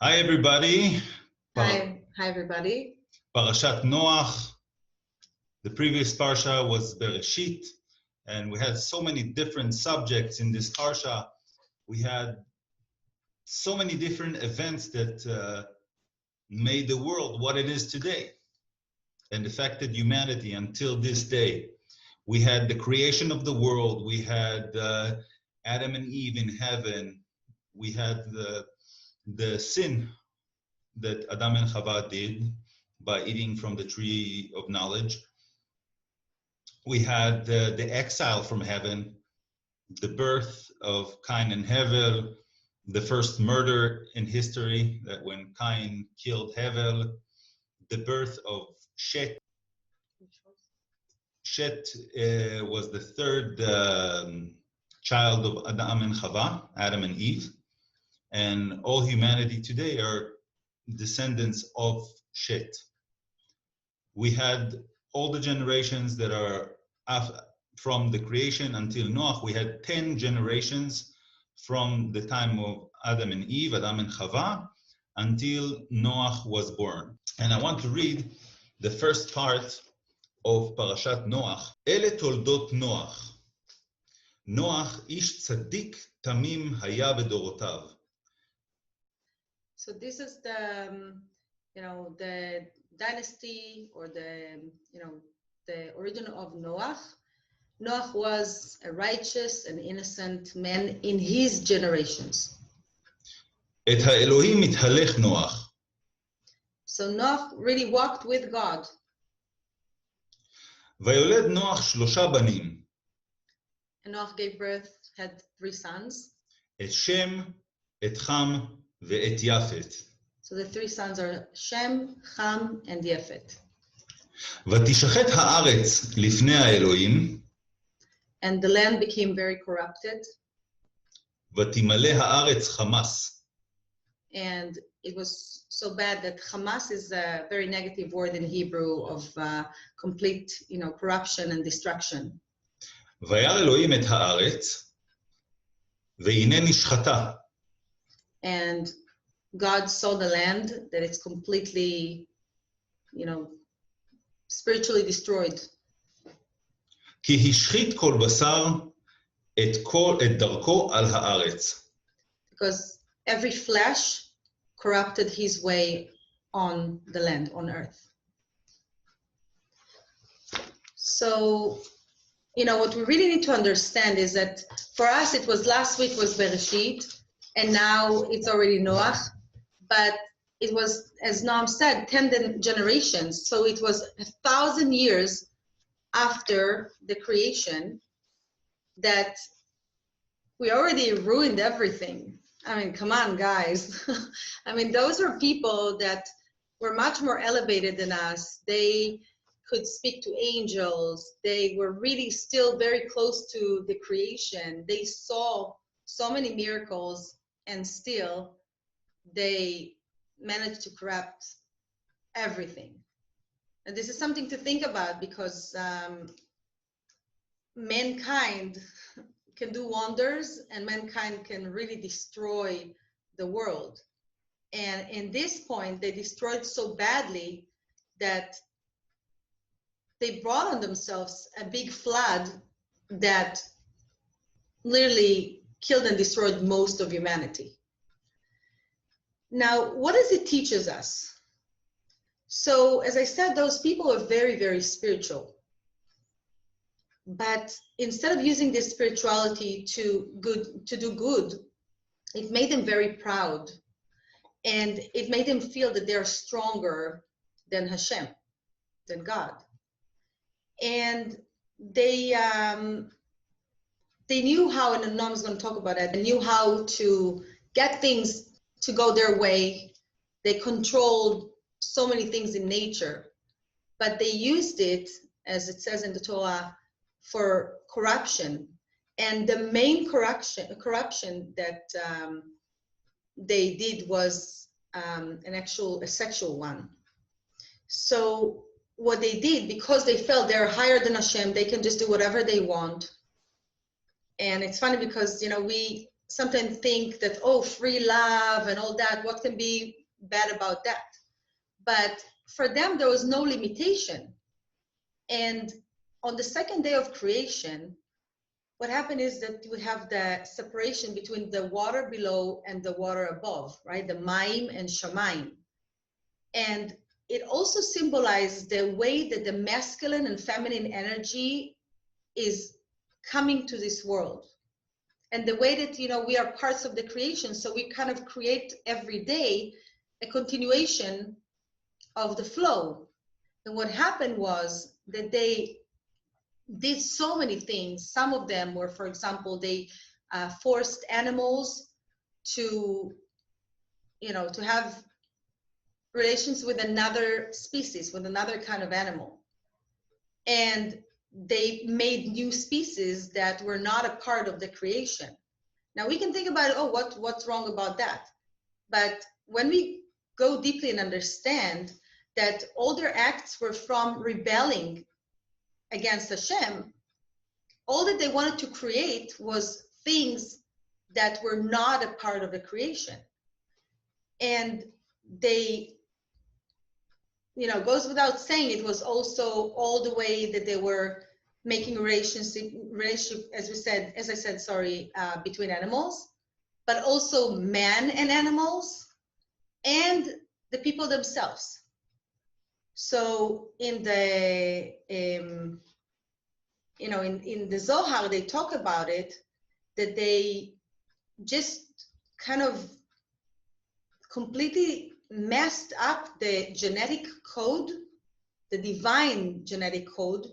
Hi everybody. Hi everybody. Parashat Noach. The previous parsha was Bereshit, and we had so many different subjects in this parsha. We had so many different events that made the world what it is today and affected humanity until this day. We had the creation of the world. We had Adam and Eve in heaven. We had the sin that Adam and Chava did by eating from the tree of knowledge. We had the exile from heaven, the birth of Cain and Hevel, the first murder in history, that when Cain killed Hevel, the birth of Shet. Shet was the third child of Adam and Chava, Adam and Eve, and all humanity today are descendants of Shet. We had all the generations that are from the creation until Noach. We had 10 generations from the time of Adam and Eve, Adam and Chava, until Noach was born. And I want to read the first part of Parashat Noach. Ele toldot Noach. Noach ish tzaddik tamim haya bedorotav. So this is the, the dynasty or the origin of Noach. Noach was a righteous and innocent man in his generations. Et ha'Elohim mithalech Noach. So Noach really walked with God. ויולד נוח 3 בנים. And Noach gave birth, had 3 sons. את שם, את חם ואת יפת. So the 3 sons are Shem, Ham, and Yefet. ותשחט הארץ לפני האלוהים. And the land became very corrupted. ותמלא הארץ חמס. And it was so bad that Hamas is a very negative word in Hebrew of complete, corruption and destruction. וירא אלוהים את הארץ, והנה נשחטה. And God saw the land, that it's completely, spiritually destroyed. כי השחית כל בשר את דרכו על הארץ. Because every flesh corrupted his way on the land, on earth. So, what we really need to understand is that for us, it was last week was Bereshit, and now it's already Noach, but it was, as Noam said, 10 generations. So it was 1,000 years after the creation that we already ruined everything. I mean, come on, guys. I mean, those are people that were much more elevated than us. They could speak to angels. They were really still very close to the creation. They saw so many miracles, and still they managed to corrupt everything. And this is something to think about, because mankind can do wonders, and mankind can really destroy the world. And in this point, they destroyed so badly that they brought on themselves a big flood that literally killed and destroyed most of humanity. Now, what does it teach us? So, as I said, those people are very, very spiritual. But instead of using this spirituality to do good, it made them very proud, and it made them feel that they're stronger than Hashem, than God. And they knew how, and Noam's going to talk about it, they knew how to get things to go their way. They controlled so many things in nature, but they used it, as it says in the Torah, for corruption. And the main corruption that they did was a sexual one. So what they did, because they felt they're higher than Hashem, they can just do whatever they want. And it's funny because, we sometimes think that, oh, free love and all that, what can be bad about that. But for them, there was no limitation. And on the second day of creation, what happened is that we have the separation between the water below and the water above, right? The Maim and Shamayim. And it also symbolizes the way that the masculine and feminine energy is coming to this world. And the way that, we are parts of the creation. So we kind of create every day a continuation of the flow. And what happened was that they did so many things. Some of them were, for example, they forced animals to have relations with another species, with another kind of animal. And they made new species that were not a part of the creation. Now we can think about, what's wrong about that? But when we go deeply and understand that all their acts were from rebelling against Hashem, all that they wanted to create was things that were not a part of the creation. And they, goes without saying, it was also all the way that they were making relationship, as I said, between animals, but also man and animals and the people themselves. So in the in the Zohar, they talk about it, that they just kind of completely messed up the genetic code, the divine genetic code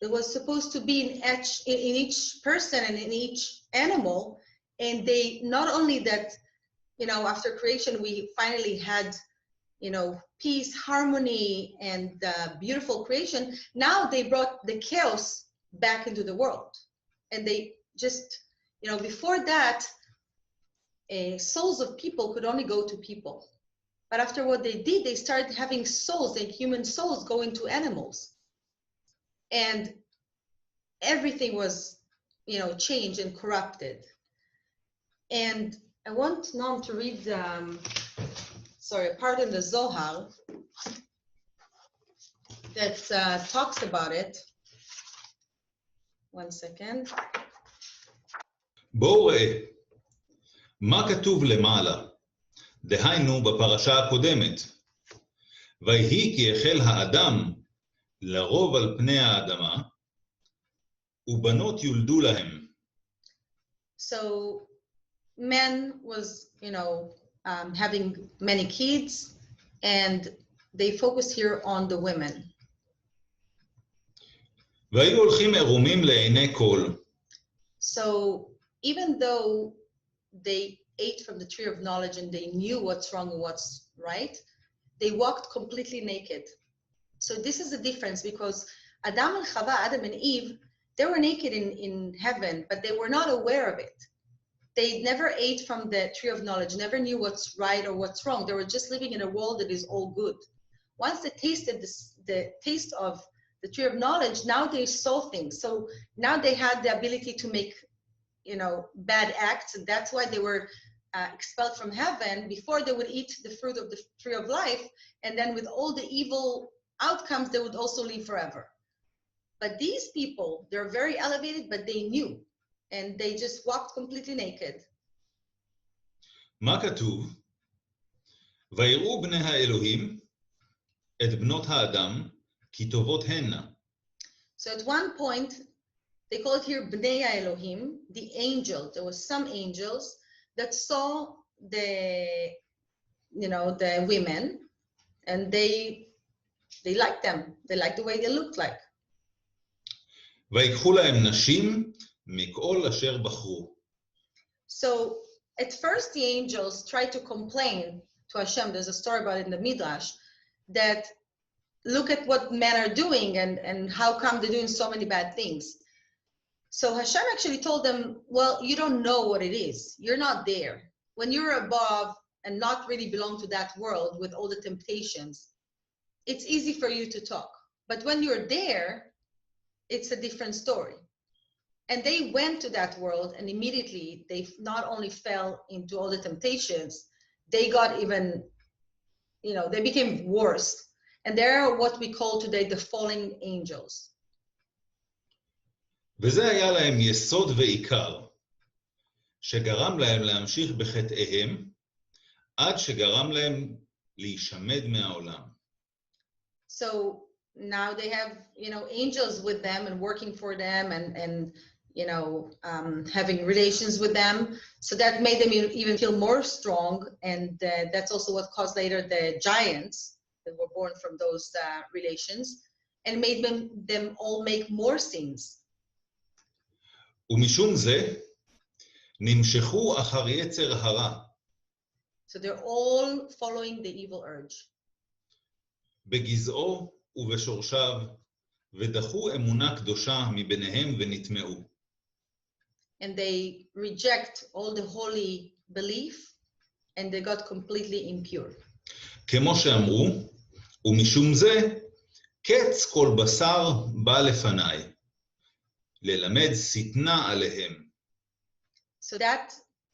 that was supposed to be in each person and in each animal. And they, not only that, after creation, we finally had, peace, harmony, and beautiful creation. Now they brought the chaos back into the world. And they just, before that, souls of people could only go to people. But after what they did, they started having souls, like human souls, go into animals. And everything was, changed and corrupted. And I want Noam to read, a part in the Zohar that talks about it. One second. בואו ראה, מה כתוב למעלה, דהיינו בפרשה הקודמת. ויהי כי החל האדם לרוב על פני האדמה, ובנות יולדו להם. So men was, having many kids, and they focus here on the women. והיו הולכים ערומים לעיני כל. So even though they ate from the tree of knowledge and they knew what's wrong and what's right, they walked completely naked. So this is the difference, because Adam and Chava, Adam and Eve, they were naked in heaven, but they were not aware of it. They never ate from the tree of knowledge, never knew what's right or what's wrong. They were just living in a world that is all good. Once they tasted the taste of the tree of knowledge, now they saw things. So now they had the ability to make, bad acts. And that's why they were expelled from heaven. Before, they would eat the fruit of the tree of life. And then with all the evil outcomes, they would also live forever. But these people, they're very elevated, but they knew. And they just walked completely naked. מה כתוב? ויראו בני האלוהים את בנות האדם כי טובות הנה. So at one point, they call it here Bnei Elohim, the angels. There was some angels that saw the women, and they liked them. They liked the way they looked like. ויקחו להם נשים מכל אשר בחרו. So at first the angels tried to complain to Hashem. There's a story about it in the Midrash, that look at what men are doing and how come they're doing so many bad things. So Hashem actually told them, well, you don't know what it is. You're not there. When you're above and not really belong to that world with all the temptations, it's easy for you to talk. But when you're there, it's a different story. And they went to that world, and immediately they not only fell into all the temptations, they got even they became worse. And they're what we call today the fallen angels. וזה היה להם יסוד ועיקר, שגרם להם להמשיך בחטאיהם, עד שגרם להם להישמד מהעולם. So now they have, angels with them and working for them and having relations with them. So that made them even feel more strong. And that's also what caused later the giants that were born from those relations, and made them all make more sins. ומשום זה, נמשכו אחר יצר הרע. So they're all following the evil urge. בגזעו ובשורשיו, ודחו אמונה קדושה מביניהם ונטמעו. And they reject all the holy belief, and they got completely impure. כמו שאמרו, ומשום זה, קץ כל בשר בא לפניי, ללמד שטנה עליהם. So that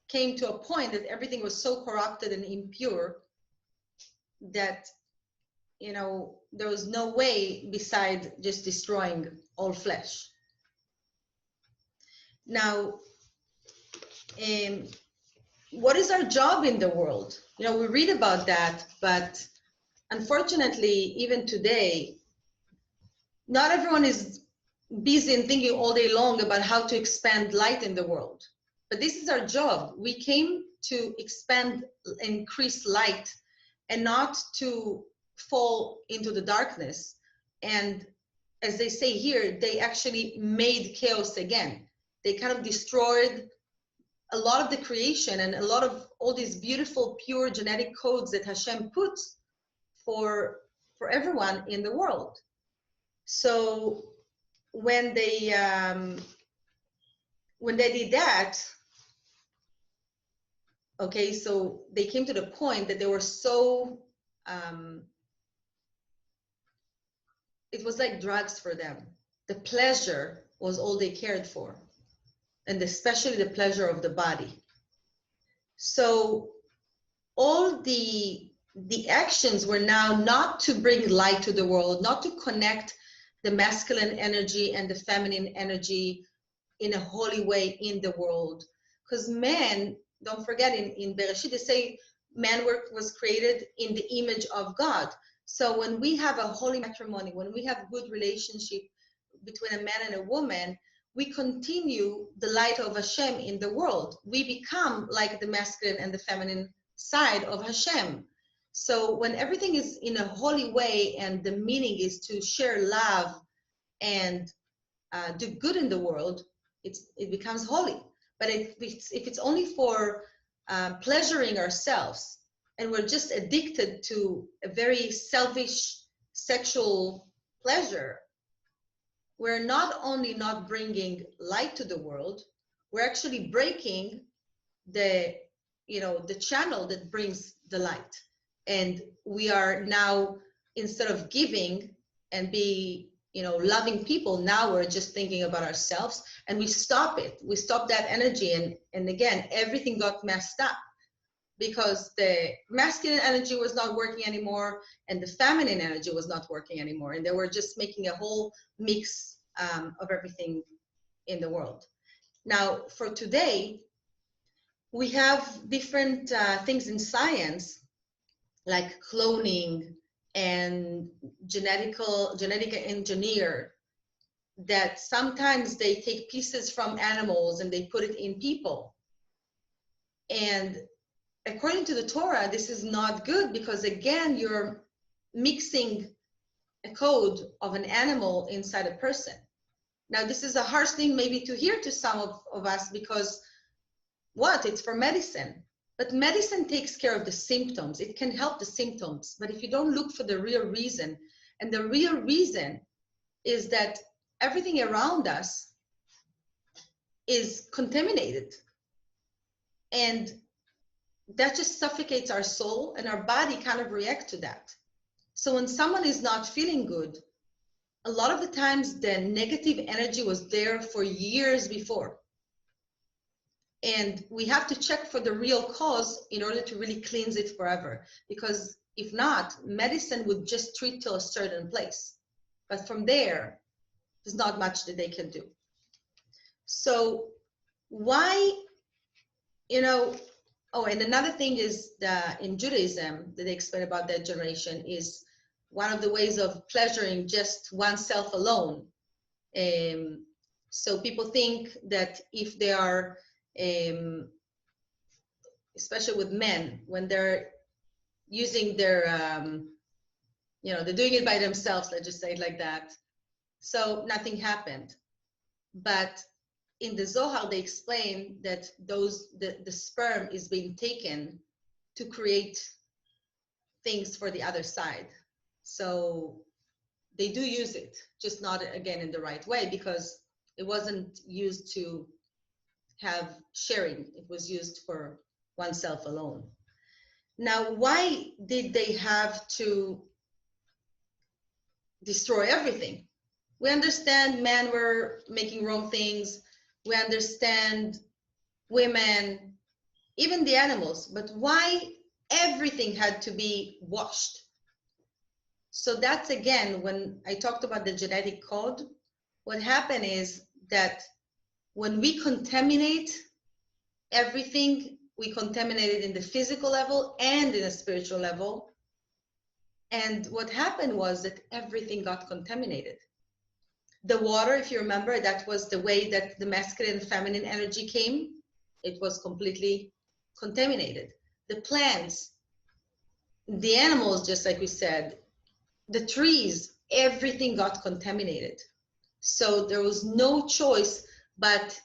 came to a point that everything was so corrupted and impure that, there was no way beside just destroying all flesh. Now, what is our job in the world? We read about that, but unfortunately, even today, not everyone is busy and thinking all day long about how to expand light in the world. But this is our job. We came to expand, increase light, and not to fall into the darkness. And as they say here, they actually made chaos again. They kind of destroyed a lot of the creation and a lot of all these beautiful, pure genetic codes that Hashem put for everyone in the world. So when they did that, okay, so they came to the point that they were so, it was like drugs for them. The pleasure was all they cared for, and especially the pleasure of the body. So all the actions were now not to bring light to the world, not to connect the masculine energy and the feminine energy in a holy way in the world. Because man, don't forget, in Bereshit, they say man was created in the image of God. So when we have a holy matrimony, when we have good relationship between a man and a woman, we continue the light of Hashem in the world. We become like the masculine and the feminine side of Hashem. So when everything is in a holy way and the meaning is to share love and do good in the world, it becomes holy. But if it's only for pleasuring ourselves, and we're just addicted to a very selfish sexual pleasure, we're not only not bringing light to the world, we're actually breaking the channel that brings the light. And we are now, instead of giving and be, loving people, now we're just thinking about ourselves, and we stop it. We stop that energy, and again, everything got messed up because the masculine energy was not working anymore and the feminine energy was not working anymore, and they were just making a whole mix of everything in the world. Now, for today, we have different things in science, like cloning and genetic engineer, that sometimes they take pieces from animals and they put it in people. And according to the Torah, this is not good, because again, you're mixing a code of an animal inside a person. Now, this is a harsh thing maybe to hear to some of us, because it's for medicine. But medicine takes care of the symptoms. It can help the symptoms. But if you don't look for the real reason, and the real reason is that everything around us is contaminated. And that just suffocates our soul, and our body kind of reacts to that. So when someone is not feeling good, a lot of the times the negative energy was there for years before. And we have to check for the real cause in order to really cleanse it forever. Because If not, medicine would just treat to a certain place. But from there, there's not much that they can do. So why, and another thing is that in Judaism that they explain about that generation is one of the ways of pleasuring just oneself alone. So people think that if they are, especially with men, when they're using their, they're doing it by themselves, let's just say it like that. So nothing happened. But in the Zohar, they explain that the sperm is being taken to create things for the other side. So they do use it, just not, again, in the right way, because it wasn't used to have sharing. It was used for oneself alone. Now, why did they have to destroy everything? We understand men were making wrong things. We understand women, even the animals, but why everything had to be washed? So that's, again, when I talked about the genetic code, what happened is that when we contaminate everything, we contaminate it in the physical level and in a spiritual level. And what happened was that everything got contaminated. The water, if you remember, that was the way that the masculine and feminine energy came. It was completely contaminated. The plants, the animals, just like we said, the trees, everything got contaminated. So there was no choice but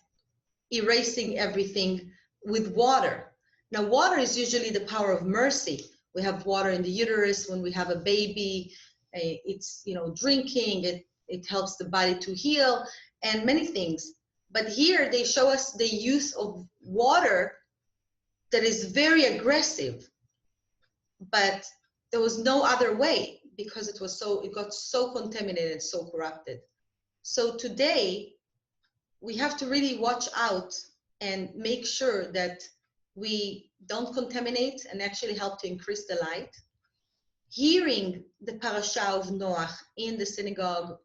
erasing everything with water. Now, water is usually the power of mercy. We have water in the uterus when we have a baby. It's, drinking, it helps the body to heal, and many things. But here they show us the use of water that is very aggressive. But there was no other way because it got so contaminated, so corrupted. So today we have to really watch out and make sure that we don't contaminate and actually help to increase the light. Hearing the parasha of Noach in the synagogue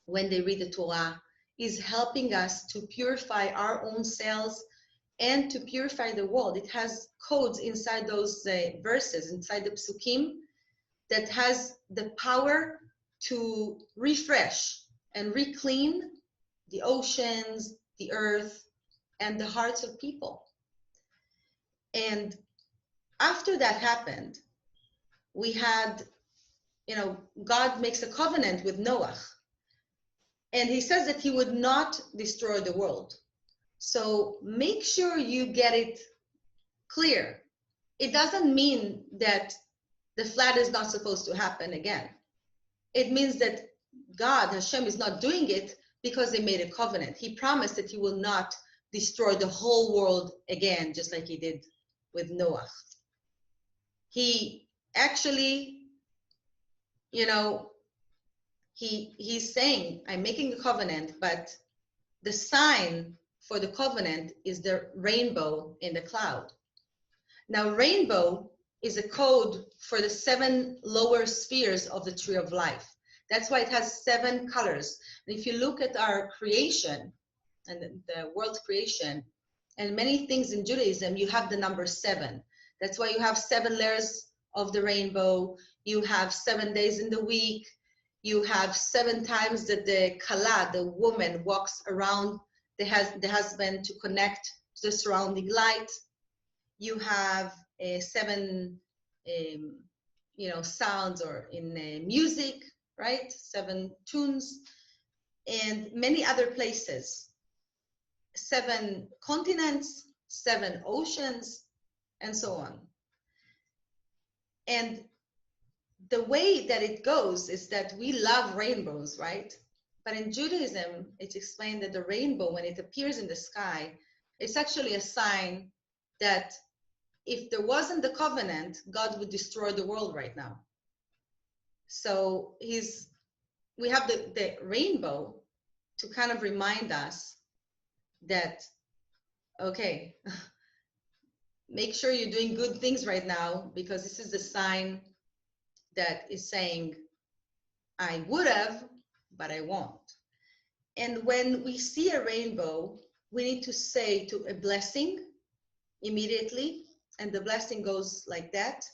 when they read the Torah is helping us to purify our own selves and to purify the world. It has codes inside those verses, inside the psukim, that has the power to refresh and re-clean the oceans, the earth, and the hearts of people. And after that happened, we had, God makes a covenant with Noah. And he says that he would not destroy the world. So make sure you get it clear. It doesn't mean that the flood is not supposed to happen again. It means that God, Hashem, is not doing it because they made a covenant. He promised that he will not destroy the whole world again, just like he did with Noah. He actually, he's saying, I'm making a covenant, but the sign for the covenant is the rainbow in the cloud. Now, rainbow is a code for the 7 lower spheres of the tree of life. That's why it has 7 colors. And if you look at our creation and the world creation and many things in Judaism, you have the number 7. That's why you have 7 layers of the rainbow. You have 7 days in the week. You have 7 times that the kala, the woman, walks around the husband to connect to the surrounding light. You have 7, sounds or in music, right? 7 tunes, and many other places. 7 continents, 7 oceans, and so on. And the way that it goes is that we love rainbows, right? But in Judaism, it's explained that the rainbow, when it appears in the sky, it's actually a sign that if there wasn't the covenant, God would destroy the world right now. So we have the rainbow to kind of remind us that, okay, make sure you're doing good things right now, because this is the sign that is saying, I would have, but I won't. And when we see a rainbow, we need to say to a blessing immediately, and the blessing goes like that: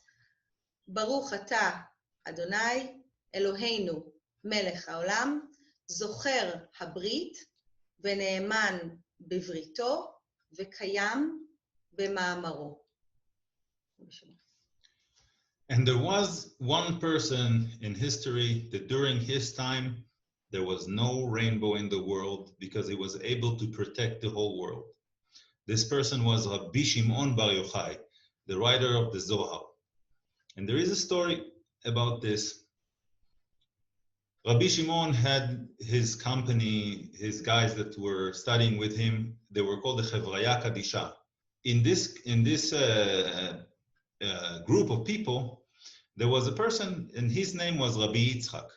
Baruch atah Adonai Eloheinu melech haolam, zocher habrit, ונאמן בבריתו, וקיים במאמרו. And there was one person in history that during his time, there was no rainbow in the world because he was able to protect the whole world. This person was Rabbi Shimon Bar Yochai, the writer of the Zohar. And there is a story about this. Rabbi Shimon had his company, his guys that were studying with him. They were called the Chevraya Kadisha. In this group of people, there was a person, and his name was Rabbi Yitzchak.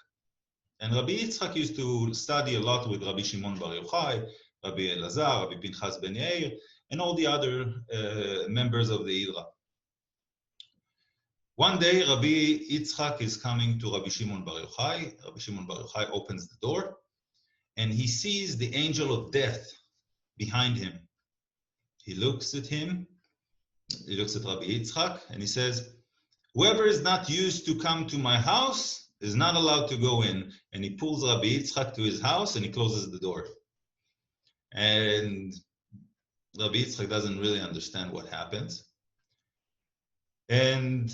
And Rabbi Yitzchak used to study a lot with Rabbi Shimon Bar Yochai, Rabbi Elazar, Rabbi Pinchas ben Yair, and all the other members of the Idra. One day, Rabbi Yitzchak is coming to Rabbi Shimon Bar Yochai. Rabbi Shimon Bar Yochai opens the door, and he sees the angel of death behind him. He looks at him, he looks at Rabbi Yitzchak, and he says, whoever is not used to come to my house is not allowed to go in. And he pulls Rabbi Yitzchak to his house, and he closes the door. And Rabbi Yitzchak doesn't really understand what happens. And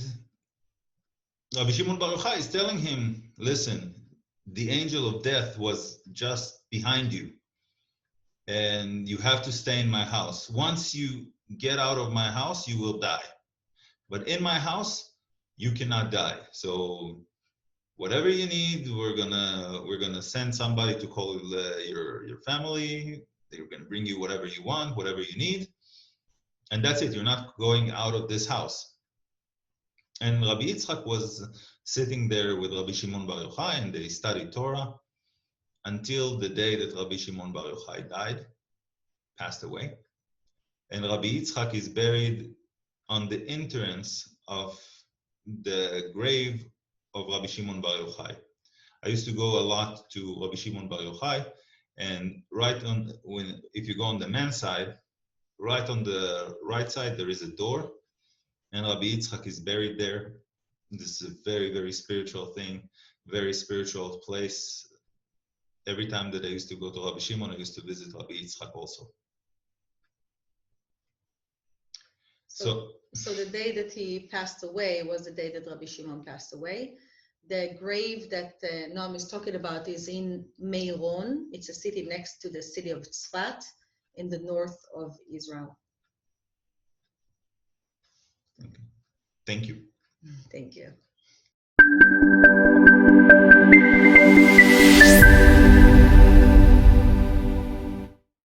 Rabbi Shimon Bar Yochai is telling him, listen, the angel of death was just behind you, and you have to stay in my house. Once you get out of my house, you will die. But in my house, you cannot die. So whatever you need, we're gonna send somebody to call your family. They're gonna bring you whatever you want, whatever you need, and that's it. You're not going out of this house. And Rabbi Yitzchak was sitting there with Rabbi Shimon Bar Yochai, and they studied Torah until the day that Rabbi Shimon Bar Yochai died, passed away. And Rabbi Yitzchak is buried on the entrance of the grave of Rabbi Shimon Bar Yochai. I used to go a lot to Rabbi Shimon Bar Yochai, and if you go on the men's side, right on the right side, there is a door, and Rabbi Yitzchak is buried there. This is a very, very spiritual thing, very spiritual place. Every time that I used to go to Rabbi Shimon, I used to visit Rabbi Yitzchak also. So the day that he passed away was the day that Rabbi Shimon passed away. The grave that Noam is talking about is in Meiron. It's a city next to the city of Tzfat in the north of Israel. Okay. Thank you. Thank you.